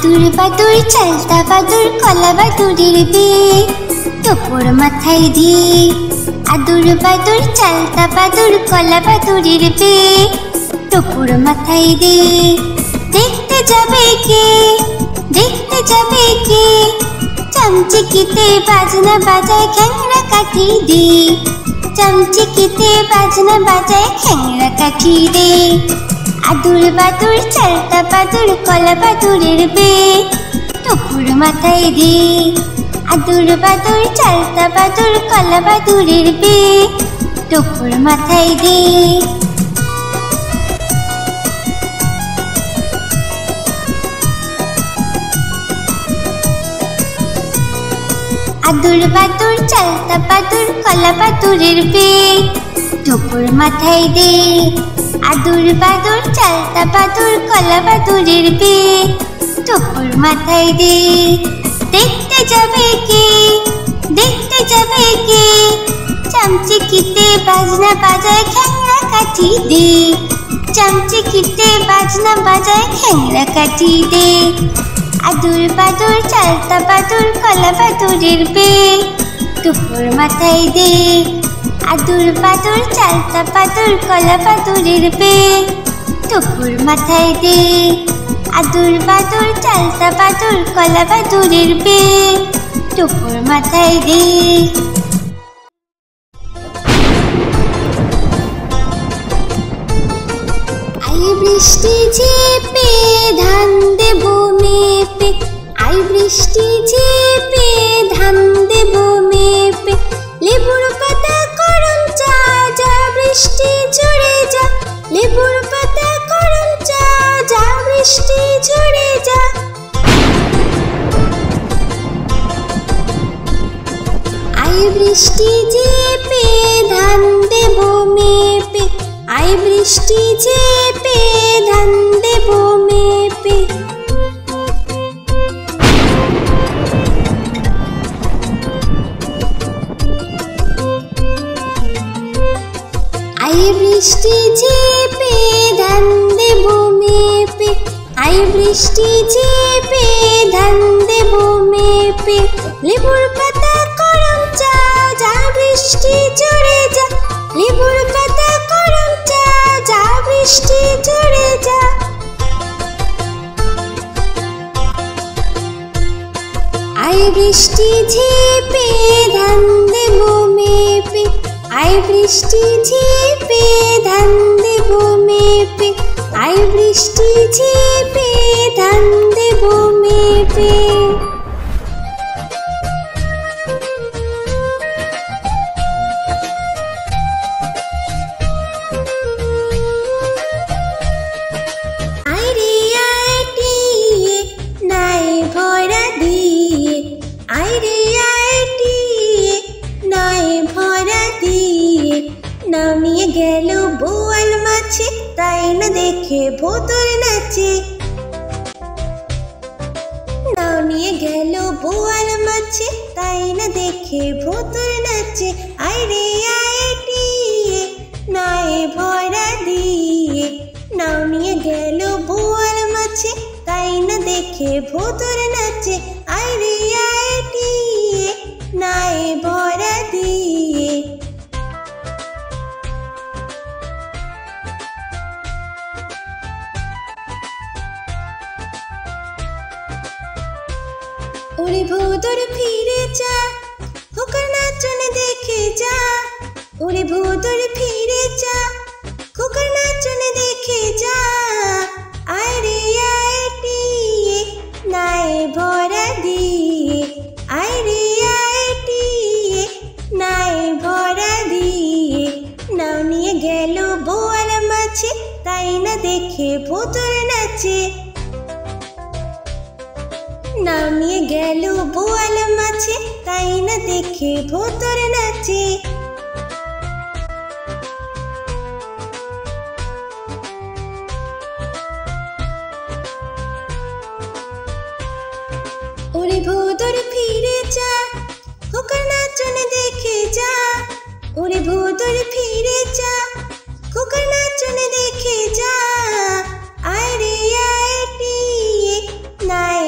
আদুর বাদুর চালতা বাদুর কলা বাদুরের বিয়ে টোপর মাথায় দিয়ে। আদুর বাদুর চালতা বাদুর কলা বাদুরের বিয়ে টোপর মাথায় দিয়ে। দেখতে যাবে কে, দেখতে যাবে কে, চামচিকিতে বাজনা বাজায় খ্যাংরা কাঠি দিয়ে। চামচিকিতে বাজনা বাজায় খ্যাংরা কাঠি দিয়ে। আদুর বাদুর চালতা বাদুর কলা বাদুরের বিয়ে টোপর মাথায় দিয়ে। আদুর বাদুর চালতা বাদুর কলা বাদুরের বিয়ে টোপর মাথায় দিয়ে। আদুর বাদুর চালতা বাদুর কলা বাদুরের বিয়ে টোপর মাথায় দিয়ে। আদুর বাদুর চালতা বাদুর কলা বাদুরের বিয়ে টোপর মাথায় দিয়ে। দেখতে যাবে কে, দেখতে যাবে কে, চামচিকিতে বাজনা বাজায় খ্যাংরা কাঠি দিয়ে। চামচিকিতে বাজনা বাজায় খ্যাংরা কাঠি দিয়ে। আদুর বাদুর চালতা বাদুর কলা বাদুরের বিয়ে টোপর মাথায় দিয়ে। আদুর বাদুর চালতা বাদুর কলা বাদুরের বিয়ে টোপর মাথায় দিয়ে। আদুর বাদুর চালতা বাদুর কলা বাদুরের বিয়ে টোপর মাথায় দিয়ে। আই বৃষ্টি ঝেপে ধান দেব মেপে। আই বৃষ্টি ঝেপে ধান দেব মেপে। লেবুর পাতা করম চা, যা বৃষ্টি ঝরে যা। লেবুর পাতা করম চা, যা বৃষ্টি ঝরে যা। আই বৃষ্টি ঝেপে ধান দেব মেপে। আই বৃষ্টি ঝেপে ধান দেব মেপে। আই বৃষ্টি ঝেপে ধান দেব মেপে। আই বৃষ্টি ঝেপে ধান দেব মেপে। লেবুর পাতা করম চা, যা বৃষ্টি ঝরে যা। লেবুর পাতা করম চা, যা বৃষ্টি ঝরে যা। আই বৃষ্টি ঝেপে ধান দেব মেপে। আই বৃষ্টি ঝেপে ধান দেব মেপে। আই বৃষ্টি ঝেপে ধান দেব মেপে। নামিয়ে গেল বোয়াল মাছে, তাই না দেখে ভোতর নাচে। নামিয়ে গেল বোয়াল মাছে, তাই না দেখে ভোতর নাচে। আইরে আইটিয়ে নাই ভরা দিয়ে। নামিয়ে গেল বোয়াল মাছে, তাই না দেখে ভোতর নাচে। আইরে আইটিয়ে নাই ভরা দিয়ে। ওরে ভোদর ফিরে যা, খোকার নাচন দেখে যা। ওরে ভোদর ফিরে যা, খোকার নাচন দেখে যা। আইরে আইটিয়ে নাই ভরা দিয়ে। আইরে আইটিয়ে নাই ভরা দিয়ে। নাও নিয়ে গেল বোয়াল মাছে, তাই না দেখে ভোতর নাচে। নামিয়ে গেল বোয়াল মাছে, তাই না দেখে ভোতর নাচে। ওরে ভোদর ফিরে যা, খোকার নাচন দেখে যা। ওরে ভোদর ফিরে যা, খোকার নাচন দেখে যা। আইরে আইটিয়ে নাই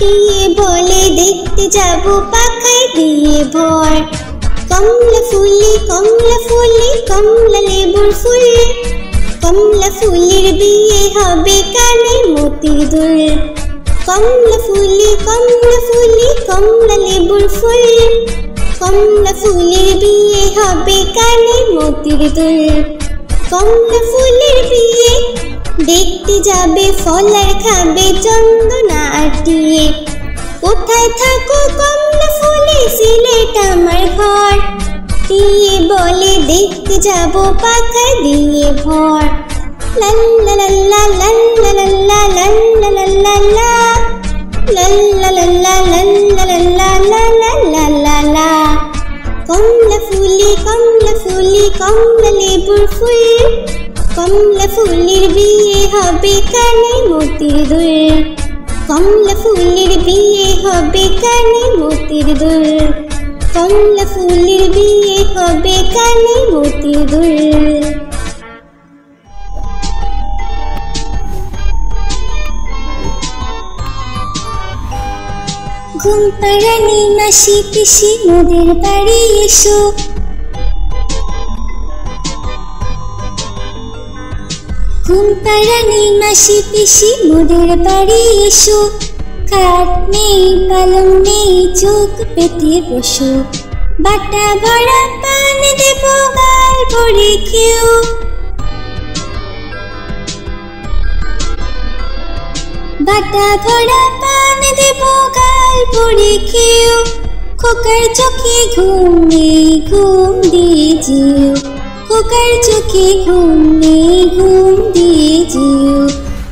টিয়ে বলে দেখতে যাব পাখায় দিয়ে ভর। কমলা ফুলি কমলা লেবুর ফুল, কমলা ফুলের বিয়ে হবে কানে মতির দুল। কমলা ফুলি কমলা লেবুর ফুল, কমলা ফুলের বিয়ে হবে কানে মতির দুল। কমলা ফুলের বিয়ে দেখতে যাবে ফল আর খাবে চন্দনা আটিয়ে। কোথায় থাকো কমলা ফুলি সিলেট আমার ঘর, টিয়ে বলে দেখতে যাব পাখায় দিয়ে ভর। লাল্লা লাল্লা লাল্লা লাল্লা লাল্লা লাল্লা লা, লাল্লা লাল্লা লাল্লা লাল্লা লাল্লা লাল্লা। কমলা ফুলি কমলা লেবুর ফুল, কমলা ফুলের বিয়ে হবে কানে মতির দুল। কমলা ফুলের বিয়ে হবে কানে মতির দুল, কমলা ফুলের বিয়ে হবে কানে মতির দুল। ঘুম পাড়ানি মাসি পিসি মোদের বাড়ি এসো। ঘুম পাড়ানি মাসি পিসি মোদের বাড়ি এসো। খাট নেই পালং নেই চোখ পেতে বসো। বাটা ভরা পান দেব গাল ভরে খেও। বাটা ভরা পান দেব গাল ভরে খেও। খোকার চোখে ঘুম নেই ঘুম দিয়ে যেও। খোকার চোখে ঘুম নেই ঘুম দিয়ে যেও।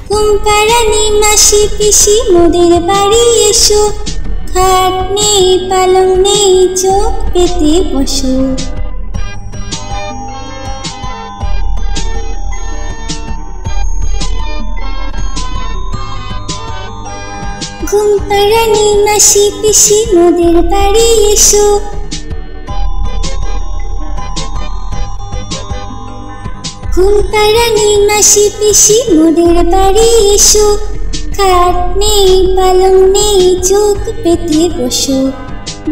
ঘুম পাড়ানি মাসি পিসি মোদের বাড়ি এসো। খাট নেই পালং নেই চোখ পেতে বসো। ঘুম পাড়ানি মাসি পিসি মোদের বাড়ি এসো। ঘুম পাড়ানি মাসি পিসি মোদের বাড়ি এসো। খাট নেই পালং নেই চোখ পেতে বসো।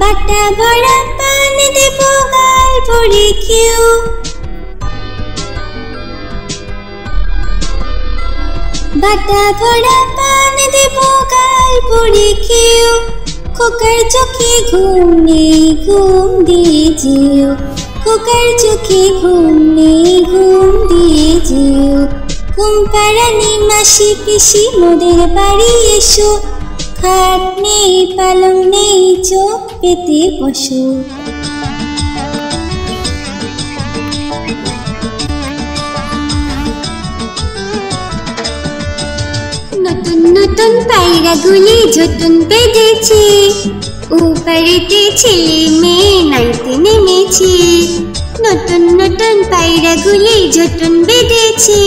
বাটা ভরা পান দেব গাল ভরে খেও। বাটা ভরা পান দেব গাল ভরে খেও। খোকার চোখে ঘুম নেই ঘুম দিয়ে যেও। খোকার চোখে ঘুম নেই ঘুম দিয়ে যেও। ঘুম পাড়ানি মাসি পিসি মোদের বাড়ি এসো। খাট নেই পালং নেই চোখ পেতে বসো। নতুন নতুন পায়রাগুলি ঝুটুন বেঁধেছে। ওপারেতে ছেলে মেয়ে নাইতে নেমেছে। নতুন নতুন পায়রাগুলি ঝুটুন বেঁধেছে।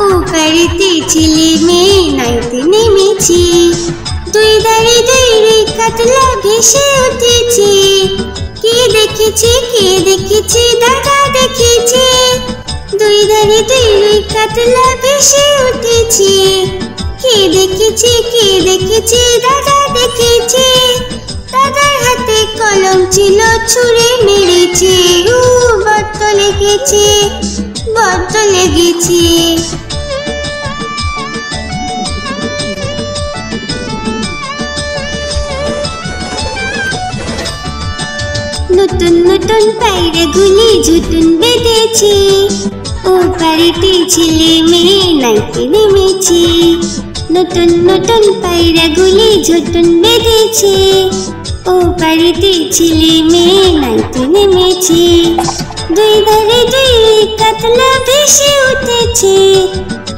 ওপারেতে ছেলে মেয়ে নাইতে নেমেছে। দুই ধারে দুই রে কাতলা ভেসে উঠেছে। কে দেখেছে দাদা দেখেছে। দুই ধারে দুই রে কাতলা ভেসে উঠেছে। কে দেখেছে দাদা দেখেছে। দাদার হাতে কলম ছিল ছুঁড়ে মেরেছে। বড্ড লেগেছে বড্ড লেগেছে। নতুন নতুন পায়রাগুলি ঝুটুন বেঁধেছে। ওপারেতে ছেলে মেয়ে নাইতে নেমেছে। নতুন নতুন পায়রাগুলি ঝুটুন বেঁধেছে। ওপারেতে ছেলে মেয়ে নাইতে নেমেছে। দুই ধারে দুই কাতলা ভেসে উঠেছে।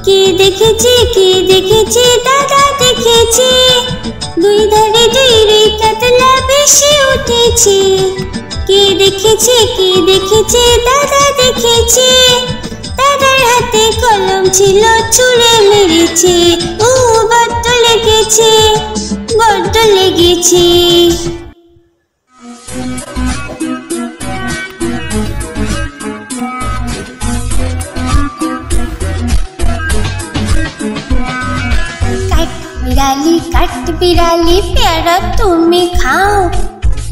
কে দেখেছে দাদা দেখেছে। দুই ধারে দুই কাতলা ভেসে উঠেছে। কে দেখেছে দাদা দেখেছে। দাদার হাতে কলম ছিল ছুঁড়ে মেরেছে। বড্ড লেগেছে বড্ড লেগেছে। बिराली प्यारा तुम्हें खाओ,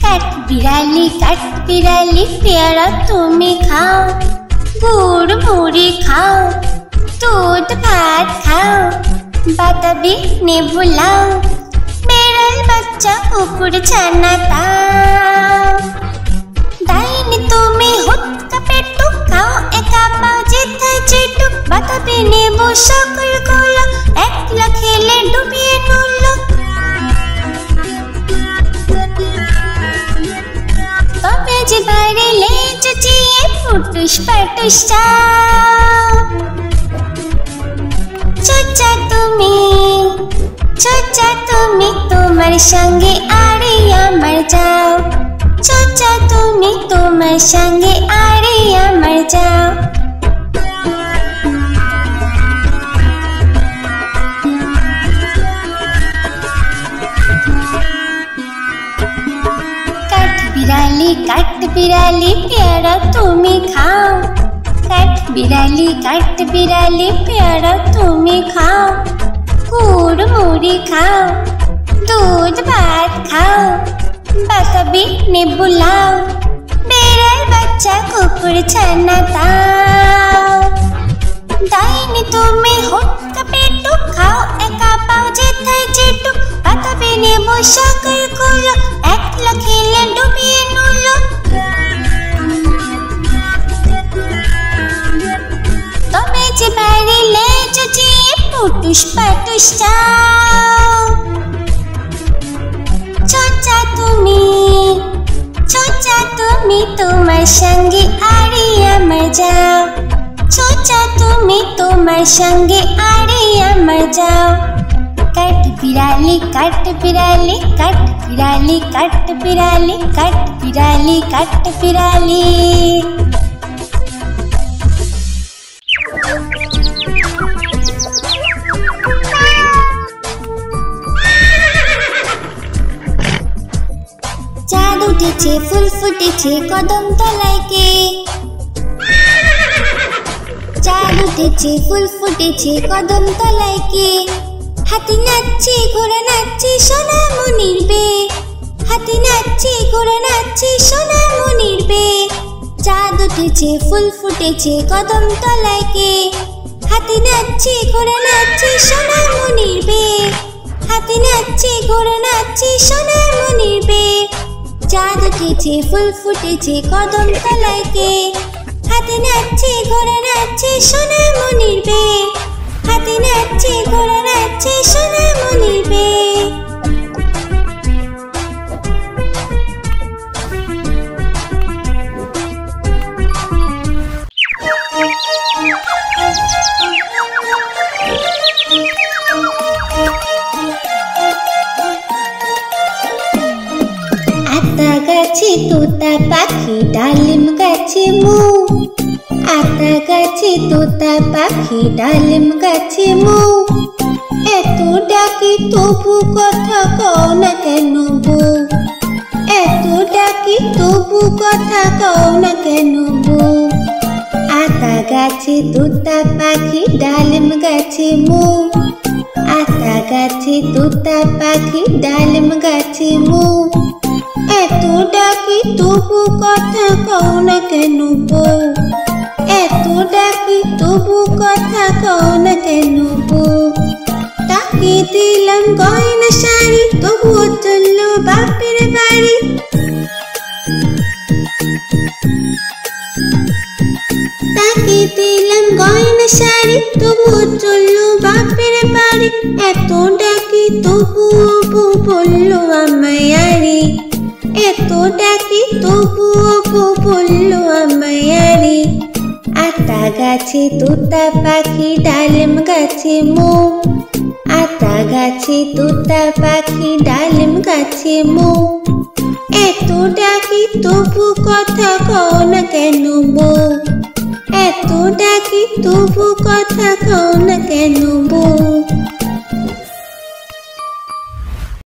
काट बिराली प्यारा तुम्हें खाओ, गुड़ मुड़ी खाओ, दूध भात खाओ, बाताबी ने बुलाओ, बेड़ाल बच्चा कुकुर छाना ताओ। डाइनी तुम्हें हुत का पेटू खाओ, एका पाओ जेठाई जेठू, बाताबी ने वो सकल गोला, एकला खेले डूबिए नुलो। तबे जे बारे ले चचिए फुटुस पाटुस चाओ। चोचा तुम्हें तुम्हारे संगे आड़े मर जाओ, चोचा तुम्हें तुम्हारे संगे आड़े मर जाओ। काट बिराली प्यारा तुम्हें खाओ, काट बिराली प्यारा तुम्हें खाओ, गुड़ मुड़ी खाओ, दूध भात खाओ, बाताबी ने बुलाओ, बेड़ाल बच्चा कुकुर छाना ताओ। डाइनी तुम्हें हुत का पेटू खाओ, एका पाओ जेठाई जेठू, बाताबी ने वो सकल गोला, एकला खेले डूबिए नुलो। तबे जे बारी ले चचिए फुटुस पाटुस चाओ। चोचा तुम्हें तुम्हारे संगे आड़े मर जाओ, चोचा तुम्हें तुम्हारे संगे आड़े मर जाओ। काट बिराली काट बिराली চাঁদ উঠেছে ফুল ফুটেছে কদম তলাইকে, চাঁদ উঠেছে ফুল ফুটেছে কদম তলাইকে, হাতি নাচছে ঘোড়া নাচছে সোনা মনির বে, হাতি নাচছে ঘোড়া নাচছে সোনা মনির বে। চাঁদ উঠেছে ফুল ফুটেছে কদম তলাইকে, হাতি নাচছে ঘোড়া নাচছে সোনা মনির বে, হাতি নাচছে ঘোড়া নাচছে সোনা মনির বে। চাঁদ উঠেছে ফুল ফুটেছে কদম তলাইকে, হাতি নাচছে ঘোড়া নাচছে সোনা মনির বে, হাতি নাচছে ঘোড়া নাচছে সোনা মনির বে। আতা গাছে তোতা পাখি ডালিম গাছে মু, আতা গাছে তোতা পাখি ডালিম গাছে মু, এত ডাকি তবু কথা কও না কেন বউ, এত ডাকি তবু কথা কও না কেন বউ। আতা গাছে তোতা পাখি ডালিম গাছে মু, আতা গাছে তোতা পাখি ডালিম গাছে মু, এত ডাকি তবু কথা কও না কেন বউ, এত ডাকি তবু কথা কও না কেন বউ। তাকে দিলাম গয়না শাড়ি তবুও চললো বাপের বাড়ি, তাকে দিলাম গয়না শাড়ি তবুও চললো বাপের বাড়ি, এত ডাকি তবুও বউ বললো আমায় আরে, এত ডাকি তবুও বউ বললো আমায় আরে। আতা গাছে তোতা পাখি ডালিম গাছে মু, আতা গাছে তোতা পাখি ডালিম গাছে মু, এত ডাকি তবু কথা কও না কেন বউ, এত ডাকি তবু কথা কও